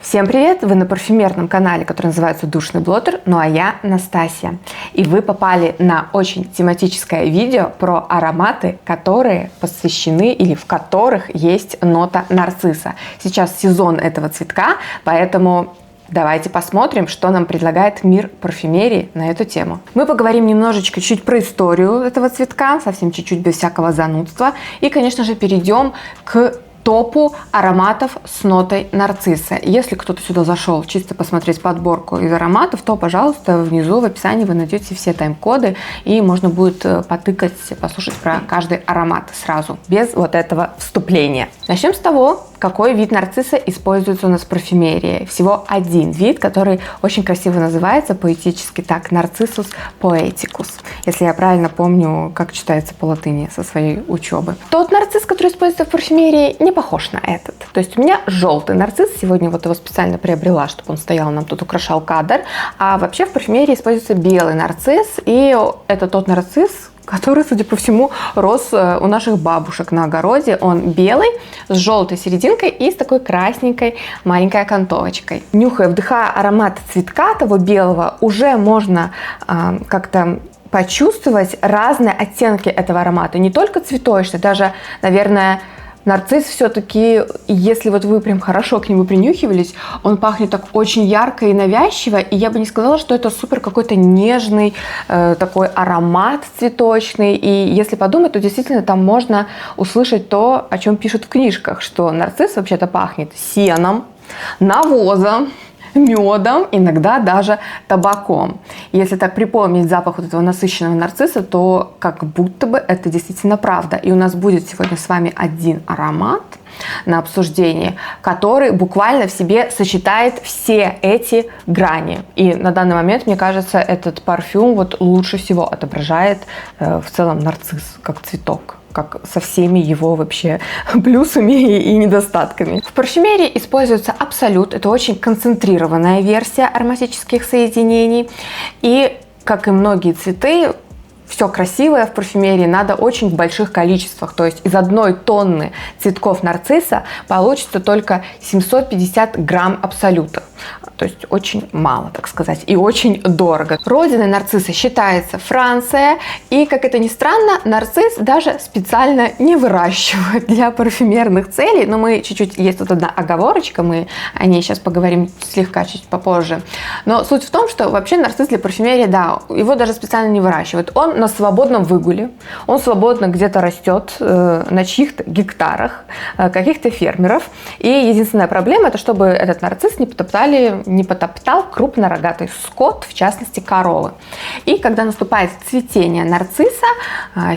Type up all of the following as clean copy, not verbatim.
Всем привет! Вы на парфюмерном канале, который называется Душный блогер, ну а я Настасья. И вы попали на очень тематическое видео про ароматы, которые посвящены или в которых есть нота нарцисса. Сейчас сезон этого цветка, поэтому давайте посмотрим, что нам предлагает мир парфюмерии на эту тему. Мы поговорим немножечко чуть про историю этого цветка, совсем чуть-чуть без всякого занудства. И, конечно же, перейдем к топу ароматов с нотой нарцисса. Если кто-то сюда зашел чисто посмотреть подборку из ароматов, то, пожалуйста, внизу в описании вы найдете все тайм-коды, и можно будет потыкать, послушать про каждый аромат сразу, без вот этого вступления. Начнем с того, какой вид нарцисса используется у нас в парфюмерии. Всего один вид, который очень красиво называется поэтически так: Narcissus poeticus. Если я правильно помню, как читается по латыни со своей учебы. Тот нарцисс, который используется в парфюмерии, не похож на этот. То есть у меня желтый нарцисс, сегодня вот его специально приобрела, чтобы он стоял, нам тут украшал кадр. А вообще в парфюмерии используется белый нарцисс, и это тот нарцисс, который, судя по всему, рос у наших бабушек на огороде. Он белый, с желтой серединкой и с такой красненькой маленькой окантовочкой. Нюхая, вдыхая аромат цветка того белого, уже можно как-то почувствовать разные оттенки этого аромата. Не только цветочный, даже, наверное, нарцисс все-таки, если вот вы прям хорошо к нему принюхивались, он пахнет так очень ярко и навязчиво, и я бы не сказала, что это супер какой-то нежный такой аромат цветочный. И если подумать, то действительно там можно услышать то, о чем пишут в книжках, что нарцисс вообще-то пахнет сеном, навозом, медом, иногда даже табаком. Если так припомнить запах вот этого насыщенного нарцисса, то как будто бы это действительно правда. И у нас будет сегодня с вами один аромат на обсуждение, который буквально в себе сочетает все эти грани. И на данный момент, мне кажется, этот парфюм вот лучше всего отображает в целом нарцисс как цветок, как со всеми его вообще плюсами и недостатками. В парфюмерии используется абсолют. Это очень концентрированная версия ароматических соединений. И, как и многие цветы, все красивое в парфюмерии надо очень в больших количествах. То есть из 1 тонны цветков нарцисса получится только 750 грамм абсолюта. То есть очень мало, так сказать, и очень дорого. Родиной нарцисса считается Франция. И, как это ни странно, нарцисс даже специально не выращивают для парфюмерных целей. Но мы чуть-чуть, есть тут одна оговорочка, мы о ней сейчас поговорим слегка чуть попозже. Но суть в том, что вообще нарцисс для парфюмерии, да, его даже специально не выращивают. Он на свободном выгуле, он свободно где-то растет на чьих-то гектарах каких-то фермеров. И единственная проблема, это чтобы этот нарцисс не потоптал крупнорогатый скот, в частности коровы. И когда наступает цветение нарцисса,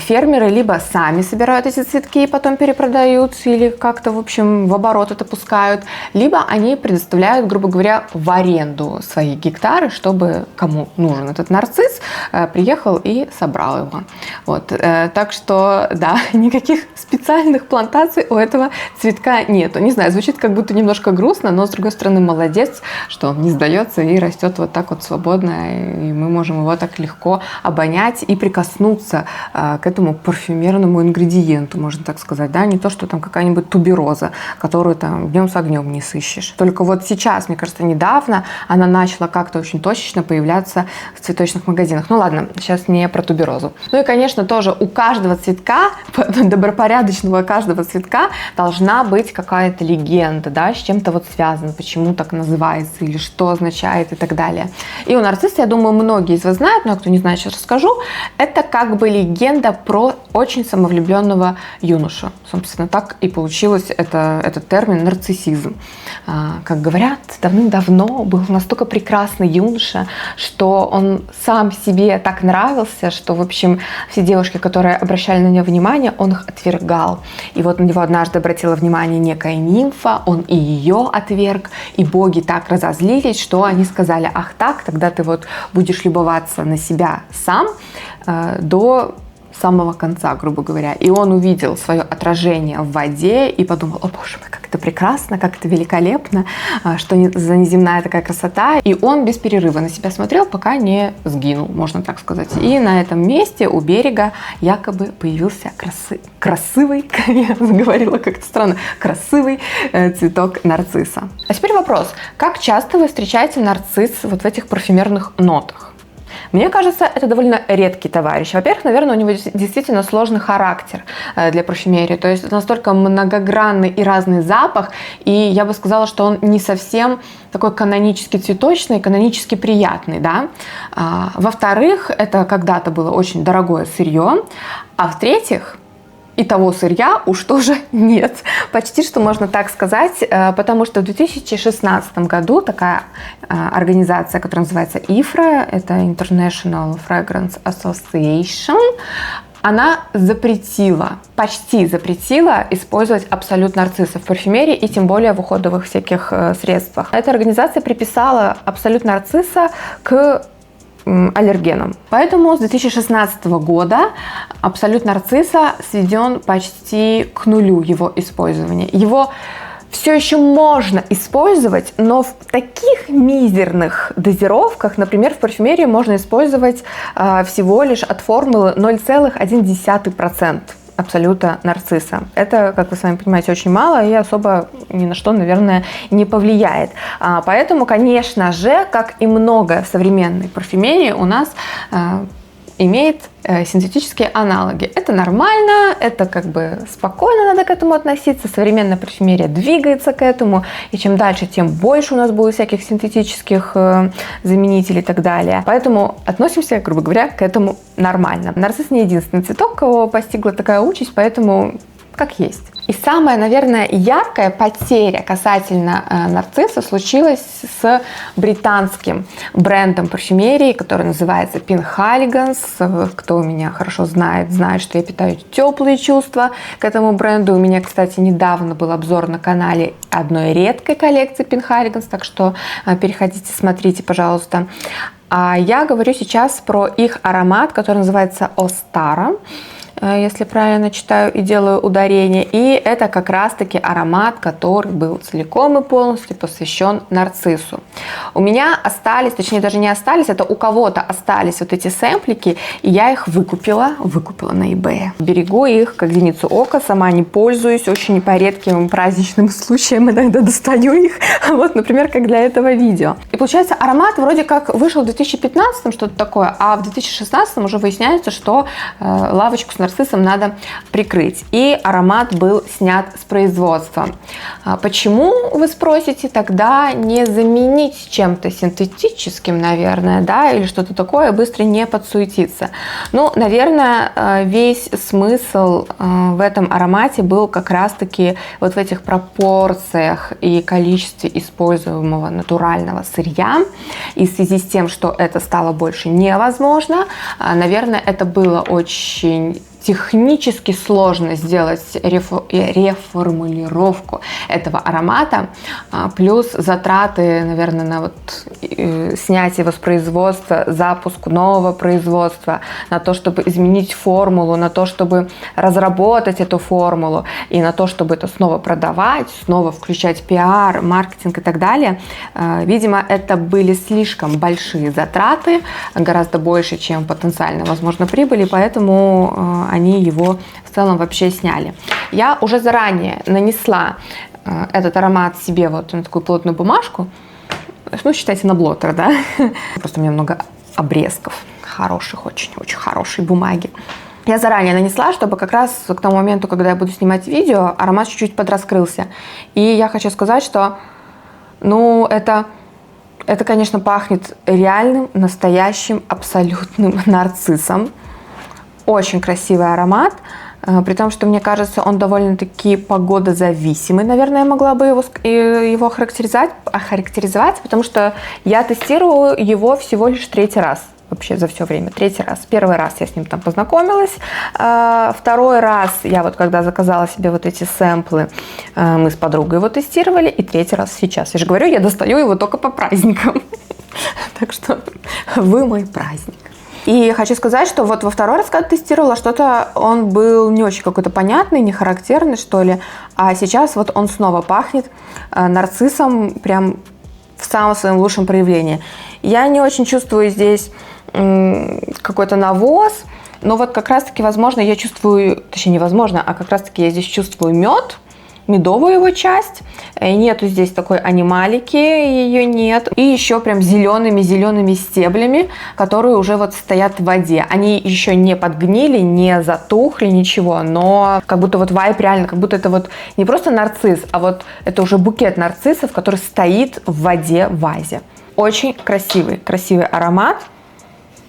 фермеры либо сами собирают эти цветки и потом перепродают, или как-то, в общем, в оборот это пускают, либо они предоставляют, грубо говоря, в аренду свои гектары, чтобы кому нужен этот нарцисс, приехал и собрал его. Вот. Так что, да, никаких специальных плантаций у этого цветка нету. Не знаю, звучит как будто немножко грустно, но, с другой стороны, молодец, что он не сдается и растет вот так вот свободно, и мы можем его так легко обонять и прикоснуться к этому парфюмерному ингредиенту, можно так сказать, да, не то, что там какая-нибудь тубероза, которую там днем с огнем не сыщешь. Только вот сейчас, мне кажется, недавно она начала как-то очень точечно появляться в цветочных магазинах. Ну ладно, сейчас не про туберозу. Ну и, конечно, тоже у каждого цветка, добропорядочного каждого цветка должна быть какая-то легенда, да, с чем-то вот связано, почему так называется, или что означает и так далее. И у нарцисса, я думаю, многие из вас знают, но кто не знает, сейчас расскажу. Это как бы легенда про очень самовлюбленного юношу. Собственно, так и получилось этот термин нарциссизм. Как говорят, давным-давно был настолько прекрасный юноша, что он сам себе так нравился, что, в общем, все девушки, которые обращали на него внимание, он их отвергал. И вот на него однажды обратила внимание некая нимфа, он и ее отверг, и боги так разозлились, что они сказали: ах так, тогда ты вот будешь любоваться на себя сам до самого конца, грубо говоря. И он увидел свое отражение в воде и подумал: о боже мой, как это прекрасно, как это великолепно, что за неземная такая красота. И он без перерыва на себя смотрел, пока не сгинул, можно так сказать. И на этом месте у берега якобы появился красивый, я заговорила как-то странно, красивый цветок нарцисса. А теперь вопрос: как часто вы встречаете нарцисс вот в этих парфюмерных нотах? Мне кажется, это довольно редкий товарищ. Во-первых, наверное, у него действительно сложный характер для парфюмерии. То есть это настолько многогранный и разный запах. И я бы сказала, что он не совсем такой канонически цветочный, канонически приятный. Да? Во-вторых, это когда-то было очень дорогое сырье. А в-третьих, и того сырья уж тоже нет. Почти что можно так сказать, потому что в 2016 году такая организация, которая называется IFRA, это International Fragrance Association, она почти запретила использовать абсолют нарцисса в парфюмерии и тем более в уходовых всяких средствах. Эта организация приписала абсолют нарцисса к аллергеном. Поэтому с 2016 года абсолют нарцисса сведен почти к нулю его использования. Его все еще можно использовать, но в таких мизерных дозировках, например, в парфюмерии можно использовать всего лишь от формулы 0,1% абсолюта нарцисса. Это, как вы сами понимаете, очень мало и особо ни на что, наверное, не повлияет. Поэтому, конечно же, как и многое в современной парфюмерии, у нас имеет синтетические аналоги. Это нормально, это как бы спокойно надо к этому относиться. Современная парфюмерия двигается к этому, и чем дальше, тем больше у нас будет всяких синтетических заменителей и так далее. Поэтому относимся, грубо говоря, к этому нормально. Нарцисс не единственный цветок, кого постигла такая участь, поэтому как есть. И самая, наверное, яркая потеря касательно нарцисса случилась с британским брендом парфюмерии, который называется Penhaligon's. Кто меня хорошо знает, что я питаю теплые чувства к этому бренду. У меня, кстати, недавно был обзор на канале одной редкой коллекции Penhaligon's, так что переходите, смотрите, пожалуйста. А я говорю сейчас про их аромат, который называется Ostara, если правильно читаю и делаю ударение. И это как раз-таки аромат, который был целиком и полностью посвящен нарциссу. У меня остались, точнее даже не остались, это у кого-то остались вот эти сэмплики, и я их выкупила на eBay. Берегу их как зеницу ока, сама не пользуюсь, очень по редким праздничным случаям иногда достаю их, вот, например, как для этого видео. И получается, аромат вроде как вышел в 2015, что-то такое, а в 2016 уже выясняется, что лавочку с нарциссом надо прикрыть. И аромат был снят с производства. Почему, вы спросите, тогда не заменить чем-то синтетическим, наверное, да, или что-то такое, быстро не подсуетиться? Ну, наверное, весь смысл в этом аромате был как раз-таки вот в этих пропорциях и количестве используемого натурального сырья. И в связи с тем, что это стало больше невозможно, наверное, это было очень технически сложно сделать реформулировку этого аромата, плюс затраты, наверное, на вот снятие воспроизводства, запуск нового производства, на то, чтобы изменить формулу, на то, чтобы разработать эту формулу и на то, чтобы это снова продавать, снова включать пиар, маркетинг и так далее. Видимо, это были слишком большие затраты, гораздо больше, чем потенциально, возможно, прибыли, поэтому они его в целом вообще сняли. Я уже заранее нанесла этот аромат себе вот на такую плотную бумажку, ну, считайте, на блотер, да? Просто у меня много обрезков хороших, очень хорошей бумаги. Я заранее нанесла, чтобы как раз к тому моменту, когда я буду снимать видео, аромат чуть-чуть подраскрылся. И я хочу сказать, что, ну, это, конечно, пахнет реальным, настоящим, абсолютным нарциссом. Очень красивый аромат, при том, что, мне кажется, он довольно-таки погодозависимый, наверное, я могла бы его охарактеризовать, потому что я тестирую его всего лишь 3-й раз. Вообще за все время. 3-й раз. 1-й раз я с ним там познакомилась. 2-й раз я вот когда заказала себе вот эти сэмплы, мы с подругой его тестировали. И 3-й раз сейчас. Я же говорю, я достаю его только по праздникам. Так что вы мой праздник. И хочу сказать, что вот во второй раз, когда тестировала, что-то он был не очень какой-то понятный, не характерный, что ли. А сейчас вот он снова пахнет нарциссом прям в самом своем лучшем проявлении. Я не очень чувствую здесь какой-то навоз, но вот как раз-таки, возможно, я чувствую, точнее, невозможно, а как раз-таки я здесь чувствую мед, медовую его часть. Нету здесь такой анималики, ее нет. И еще прям зелеными стеблями, которые уже вот стоят в воде. Они еще не подгнили, не затухли, ничего, но как будто вот вайб реально, как будто это вот не просто нарцисс, а вот это уже букет нарциссов, который стоит в воде в вазе. Очень красивый аромат.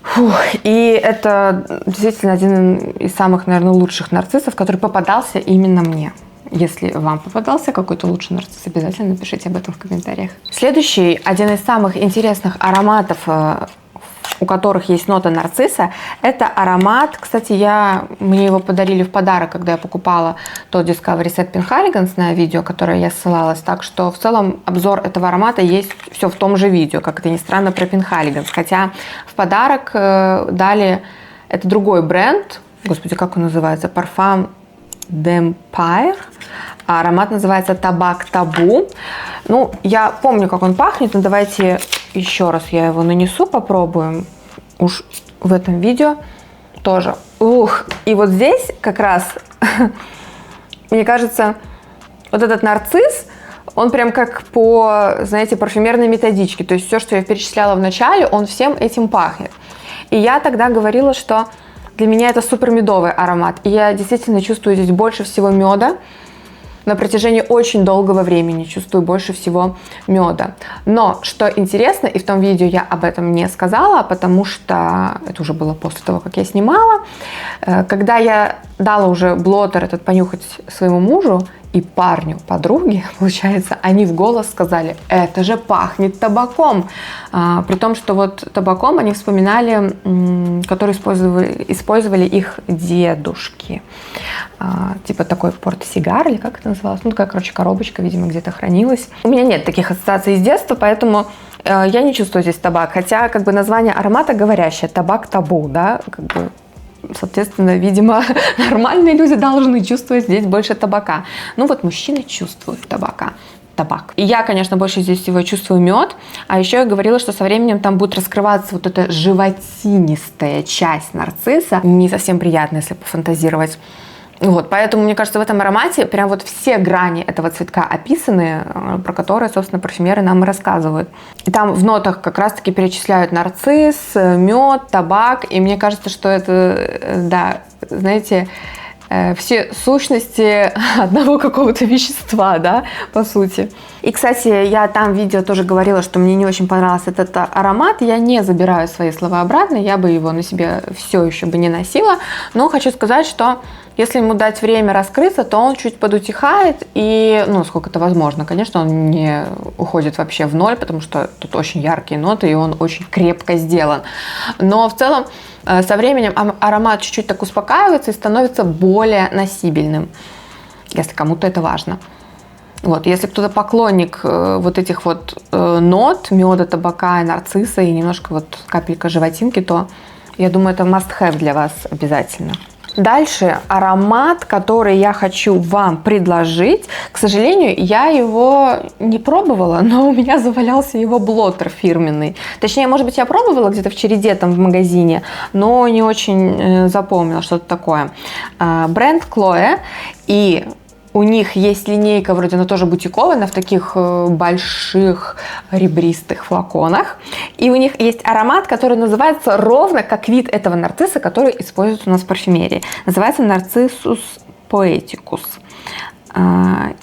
Фух, и это действительно один из самых, наверное, лучших нарциссов, который попадался именно мне. Если вам попадался какой-то лучший нарцисс, обязательно напишите об этом в комментариях. Следующий, один из самых интересных ароматов, у которых есть нота нарцисса, это аромат, кстати, мне его подарили в подарок, когда я покупала тот Discovery Set Penhaligon's на видео, которое я ссылалась, так что в целом обзор этого аромата есть все в том же видео, как это ни странно, про Penhaligon's, хотя в подарок дали, это другой бренд, господи, как он называется, Parfum d'Empire, а аромат называется Табак Табу. Ну, я помню, как он пахнет, но давайте еще раз я его нанесу, попробуем. Уж в этом видео тоже. Ух, и вот здесь как раз, мне кажется, вот этот нарцисс, он прям как по, знаете, парфюмерной методичке. То есть все, что я перечисляла в начале, он всем этим пахнет. И я тогда говорила, что для меня это супер медовый аромат. И я действительно чувствую здесь больше всего меда. На протяжении очень долгого времени чувствую больше всего меда. Но, что интересно, и в том видео я об этом не сказала, потому что это уже было после того, как я снимала. Когда я дала уже блотер этот понюхать своему мужу и парню, подруге, получается, они в голос сказали: это же пахнет табаком. При том, что вот табаком они вспоминали, который использовали их дедушки. Типа такой портсигар, или как это называлось? Ну, такая, короче, коробочка, видимо, где-то хранилась. У меня нет таких ассоциаций с детства, поэтому я не чувствую здесь табак. Хотя, как бы, название аромата говорящее, табак табу, да, как бы. Соответственно, видимо, нормальные люди должны чувствовать здесь больше табака. Ну вот мужчины чувствуют табак. И я, конечно, больше здесь всего чувствую мед. А еще я говорила, что со временем там будет раскрываться вот эта животинистая часть нарцисса. Не совсем приятно, если пофантазировать. Вот, поэтому, мне кажется, в этом аромате прям вот все грани этого цветка описаны, про которые, собственно, парфюмеры нам и рассказывают. И там в нотах как раз-таки перечисляют нарцисс, мед, табак. И мне кажется, что это, да, знаете, все сущности одного какого-то вещества, да, по сути. И, кстати, я там в видео тоже говорила, что мне не очень понравился этот аромат. Я не забираю свои слова обратно, я бы его на себе все еще бы не носила. Но хочу сказать, что если ему дать время раскрыться, то он чуть подутихает, и, ну, сколько это возможно. Конечно, он не уходит вообще в ноль, потому что тут очень яркие ноты, и он очень крепко сделан. Но в целом со временем аромат чуть-чуть так успокаивается и становится более носибельным, если кому-то это важно. Вот, если кто-то поклонник вот этих вот нот, меда, табака и нарцисса, и немножко вот капелька животинки, то, я думаю, это must-have для вас обязательно. Дальше аромат, который я хочу вам предложить. К сожалению, я его не пробовала, но у меня завалялся его блотер фирменный. Точнее, может быть, я пробовала где-то в череде там в магазине, но не очень запомнила, что это такое. Бренд Chloe, и у них есть линейка, вроде она тоже бутиковая, она в таких больших ребристых флаконах. И у них есть аромат, который называется ровно как вид этого нарцисса, который используется у нас в парфюмерии. Называется Narcissus Poeticus.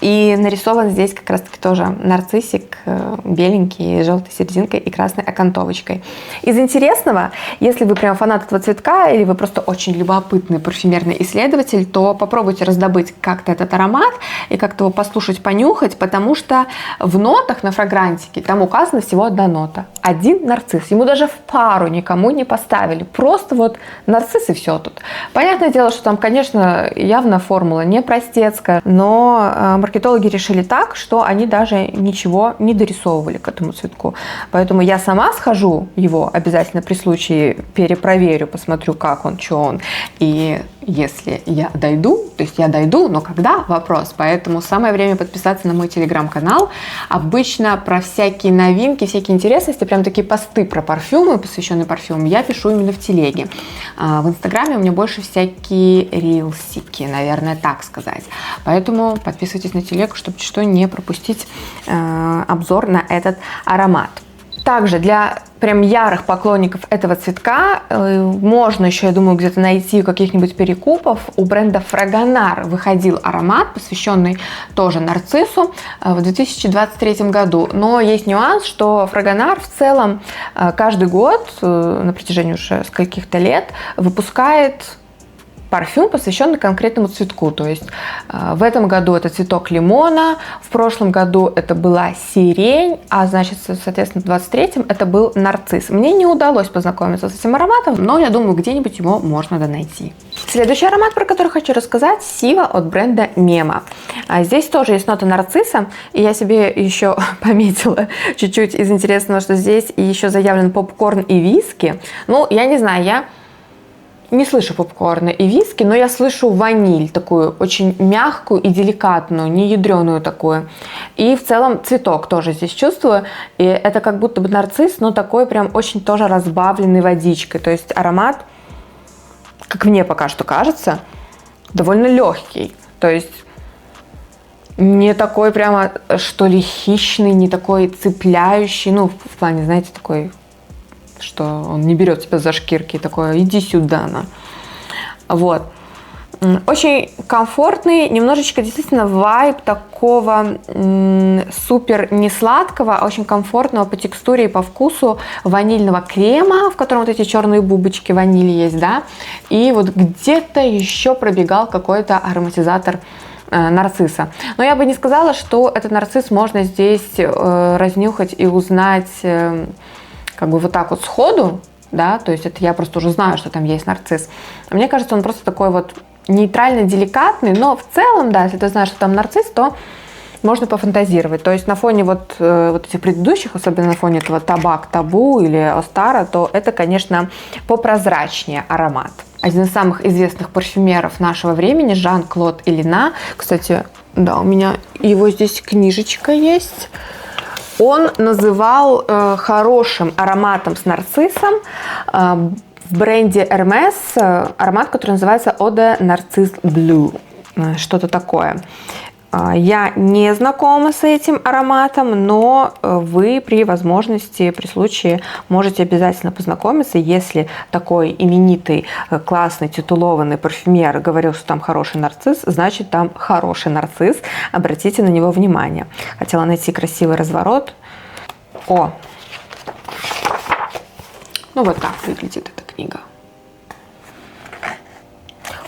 И нарисован здесь как раз-таки тоже нарциссик, беленький, с желтой серединкой и красной окантовочкой. Из интересного, если вы прям фанат этого цветка или вы просто очень любопытный парфюмерный исследователь, то попробуйте раздобыть как-то этот аромат и как-то его послушать, понюхать, потому что в нотах на фрагрантике там указана всего одна нота. Один нарцисс. Ему даже в пару никому не поставили. Просто вот нарцисс и все тут. Понятное дело, что там, конечно, явно формула не простецкая, но но маркетологи решили так, что они даже ничего не дорисовывали к этому цветку. Поэтому я сама схожу его обязательно при случае, перепроверю, посмотрю, как он, что он. И если я дойду, то есть я дойду, но когда — вопрос. Поэтому самое время подписаться на мой телеграм-канал. Обычно про всякие новинки, всякие интересности, прям такие посты про парфюмы, посвященные парфюмам, я пишу именно в телеге. В инстаграме у меня больше всякие рилсики, наверное, так сказать. Поэтому подписывайтесь на телегу, чтобы что не пропустить обзор на этот аромат. Также для прям ярых поклонников этого цветка можно еще, я думаю, где-то найти каких-нибудь перекупов. У бренда Fragonard выходил аромат, посвященный тоже нарциссу, в 2023 году. Но есть нюанс, что Fragonard в целом каждый год на протяжении уже скольких-то лет выпускает парфюм, посвященный конкретному цветку. То есть в этом году это цветок лимона, в прошлом году это была сирень, а значит, соответственно, в 23-м это был нарцисс. Мне не удалось познакомиться с этим ароматом, но я думаю, где-нибудь его можно найти. Следующий аромат, про который хочу рассказать, Сива от бренда Мема. Здесь тоже есть нота нарцисса, и я себе еще пометила чуть-чуть из интересного, что здесь еще заявлен попкорн и виски. Ну, я не знаю, я не слышу попкорна и виски, но я слышу ваниль, такую очень мягкую и деликатную, не ядреную такую. И в целом цветок тоже здесь чувствую. И это как будто бы нарцисс, но такой прям очень тоже разбавленный водичкой. То есть аромат, как мне пока что кажется, довольно легкий. То есть не такой прямо, что ли, хищный, не такой цепляющий. Ну, в плане, знаете, такой, что он не берет тебя за шкирки, такое, иди сюда. Вот. Очень комфортный, немножечко действительно вайб такого супер не сладкого, а очень комфортного по текстуре и по вкусу ванильного крема, в котором вот эти черные бубочки ванили есть, да, и вот где-то еще пробегал какой-то ароматизатор нарцисса. Но я бы не сказала, что этот нарцисс можно здесь разнюхать и узнать как бы вот так вот сходу, да, то есть это я просто уже знаю, что там есть нарцисс. Мне кажется, он просто такой вот нейтрально-деликатный, но в целом, да, если ты знаешь, что там нарцисс, то можно пофантазировать. То есть на фоне вот этих предыдущих, особенно на фоне этого Табак Табу или Остара, то это, конечно, попрозрачнее аромат. Один из самых известных парфюмеров нашего времени, Жан-Клод Элина. Кстати, да, у меня его здесь книжечка есть. Он называл хорошим ароматом с нарциссом в бренде Hermès аромат, который называется Eau de Narcisse Bleu. Что-то такое. Я не знакома с этим ароматом, но вы при возможности, при случае можете обязательно познакомиться. Если такой именитый, классный, титулованный парфюмер говорил, что там хороший нарцисс, значит там хороший нарцисс. Обратите на него внимание. Хотела найти красивый разворот. О! Ну вот так выглядит эта книга.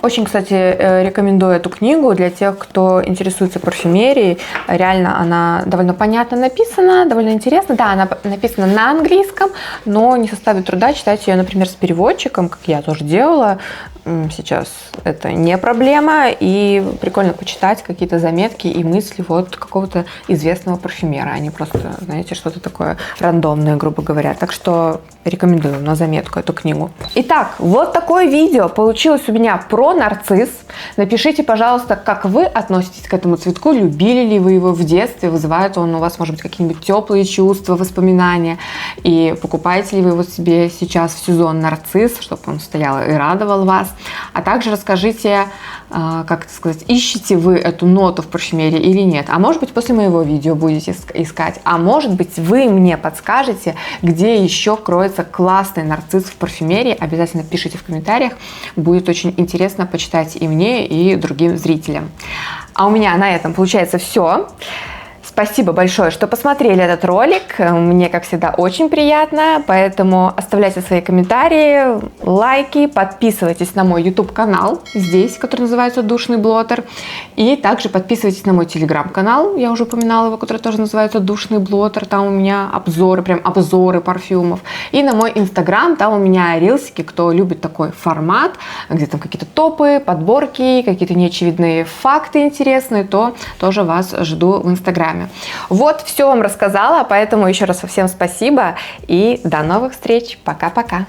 Очень, кстати, рекомендую эту книгу для тех, кто интересуется парфюмерией. Реально она довольно понятно написана, довольно интересно. Да, она написана на английском, но не составит труда читать ее, например, с переводчиком, как я тоже делала. Сейчас это не проблема, и прикольно почитать какие-то заметки и мысли вот какого-то известного парфюмера, а не просто, знаете, что-то такое рандомное, грубо говоря. Так что рекомендую на заметку эту книгу. Итак, вот такое видео получилось у меня про нарцисс. Напишите, пожалуйста, как вы относитесь к этому цветку, любили ли вы его в детстве, вызывает он у вас, может быть, какие-нибудь теплые чувства, воспоминания, и покупаете ли вы его себе сейчас в сезон нарцисс, чтобы он стоял и радовал вас. А также расскажите, как это сказать, ищете вы эту ноту в парфюмерии или нет. А может быть, после моего видео будете искать. А может быть, вы мне подскажете, где еще кроется классный нарцисс в парфюмерии. Обязательно пишите в комментариях. Будет очень интересно почитать и мне, и другим зрителям. А у меня на этом получается все. Спасибо большое, что посмотрели этот ролик. Мне, как всегда, очень приятно. Поэтому оставляйте свои комментарии, лайки, подписывайтесь на мой YouTube-канал здесь, который называется «Душный блотер». И также подписывайтесь на мой Telegram-канал, я уже упоминала его, который тоже называется «Душный блотер». Там у меня обзоры, прям обзоры парфюмов. И на мой Instagram, там у меня рилсики, кто любит такой формат, где там какие-то топы, подборки, какие-то неочевидные факты интересные, то тоже вас жду в Инстаграме. Вот, все вам рассказала, поэтому еще раз всем спасибо и до новых встреч. Пока-пока.